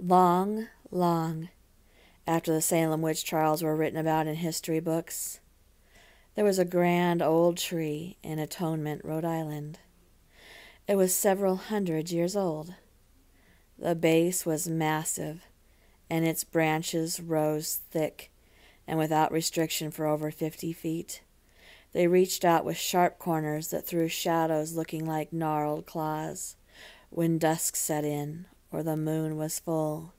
Long, long after the Salem witch trials were written about in history books, there was a grand old tree in Atonement, Rhode Island. It was several hundred years old. The base was massive, and its branches rose thick and without restriction for over 50 feet. They reached out with sharp corners that threw shadows looking like gnarled claws when dusk set in or the moon was full.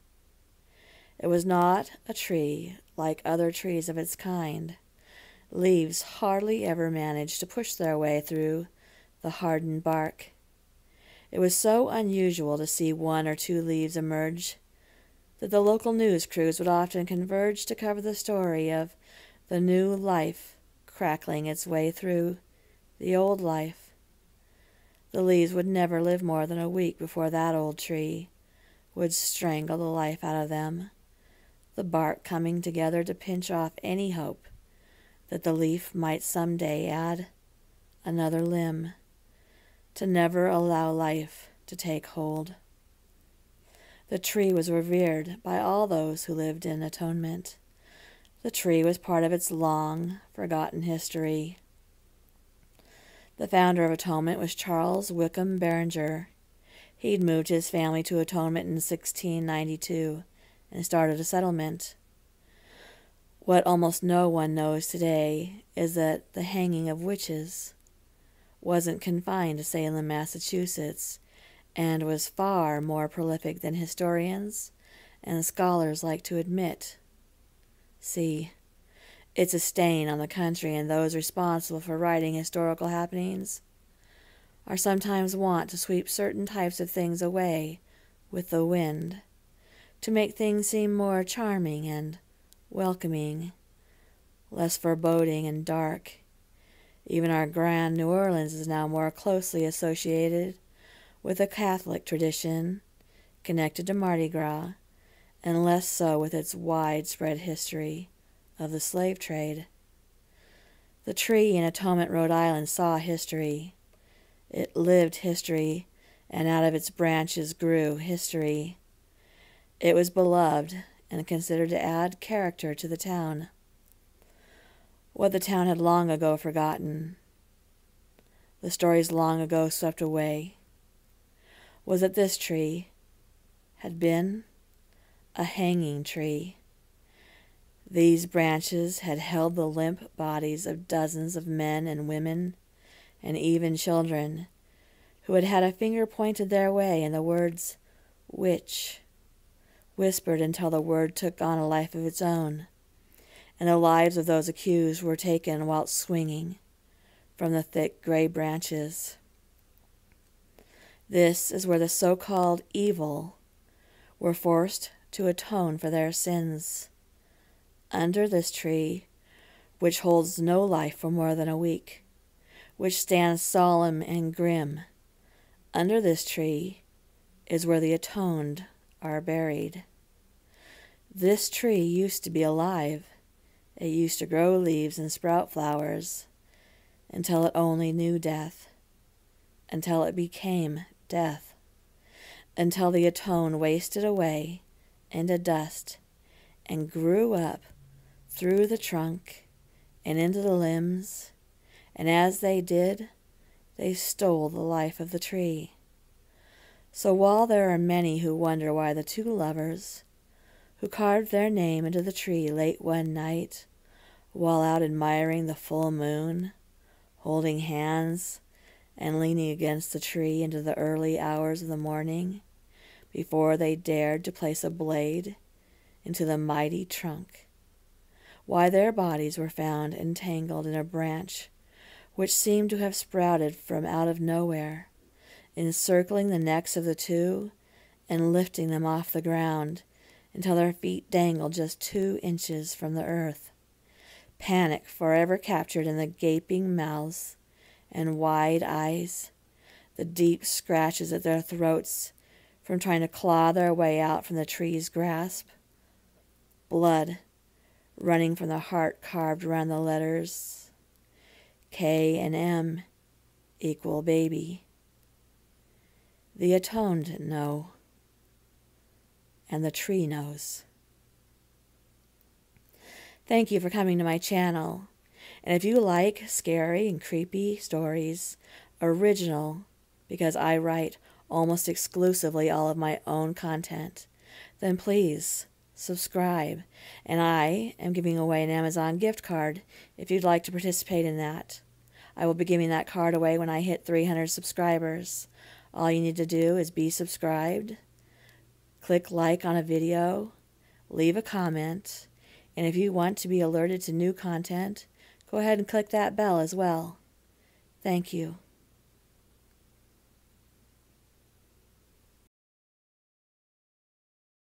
It was not a tree like other trees of its kind. Leaves hardly ever managed to push their way through the hardened bark. It was so unusual to see one or two leaves emerge that the local news crews would often converge to cover the story of the new life crackling its way through the old life. The leaves would never live more than a week before that old tree would strangle the life out of them, the bark coming together to pinch off any hope that the leaf might someday add another limb, to never allow life to take hold. The tree was revered by all those who lived in Atonement. The tree was part of its long, forgotten history. The founder of Atonement was Charles Wickham Barringer. He'd moved his family to Atonement in 1692 and started a settlement. What almost no one knows today is that the hanging of witches wasn't confined to Salem, Massachusetts, and was far more prolific than historians and scholars like to admit. See, it's a stain on the country, and those responsible for writing historical happenings are sometimes wont to sweep certain types of things away with the wind, to make things seem more charming and welcoming, less foreboding and dark. Even our grand New Orleans is now more closely associated with a Catholic tradition connected to Mardi Gras, and less so with its widespread history of the slave trade. The tree in Atonement, Rhode Island saw history. It lived history, and out of its branches grew history. It was beloved and considered to add character to the town, what the town had long ago forgotten, the stories long ago swept away, was that this tree had been a hanging tree. These branches had held the limp bodies of dozens of men and women, and even children, who had had a finger pointed their way and the words witch whispered until the word took on a life of its own, and the lives of those accused were taken whilst swinging from the thick gray branches. This is where the so-called evil were forced to atone for their sins. Under this tree, which holds no life for more than a week, which stands solemn and grim, under this tree is where the atoned are buried. This tree used to be alive. It used to grow leaves and sprout flowers until it only knew death, until it became death, until the atoned wasted away into dust and grew up through the trunk and into the limbs, and as they did, they stole the life of the tree. So while there are many who wonder why the two lovers who carved their name into the tree late one night, while out admiring the full moon, holding hands and leaning against the tree into the early hours of the morning, before they dared to place a blade into the mighty trunk, why their bodies were found entangled in a branch which seemed to have sprouted from out of nowhere, encircling the necks of the two and lifting them off the ground until their feet dangled just 2 inches from the earth. Panic forever captured in the gaping mouths and wide eyes, the deep scratches at their throats from trying to claw their way out from the tree's grasp. Blood running from the heart carved around the letters K and M equal baby. The atoned know, and the tree knows. Thank you for coming to my channel. And if you like scary and creepy stories, original, because I write almost exclusively all of my own content, then please subscribe. And I am giving away an Amazon gift card if you'd like to participate in that. I will be giving that card away when I hit 300 subscribers. All you need to do is be subscribed, click like on a video, leave a comment, and if you want to be alerted to new content, go ahead and click that bell as well. Thank you.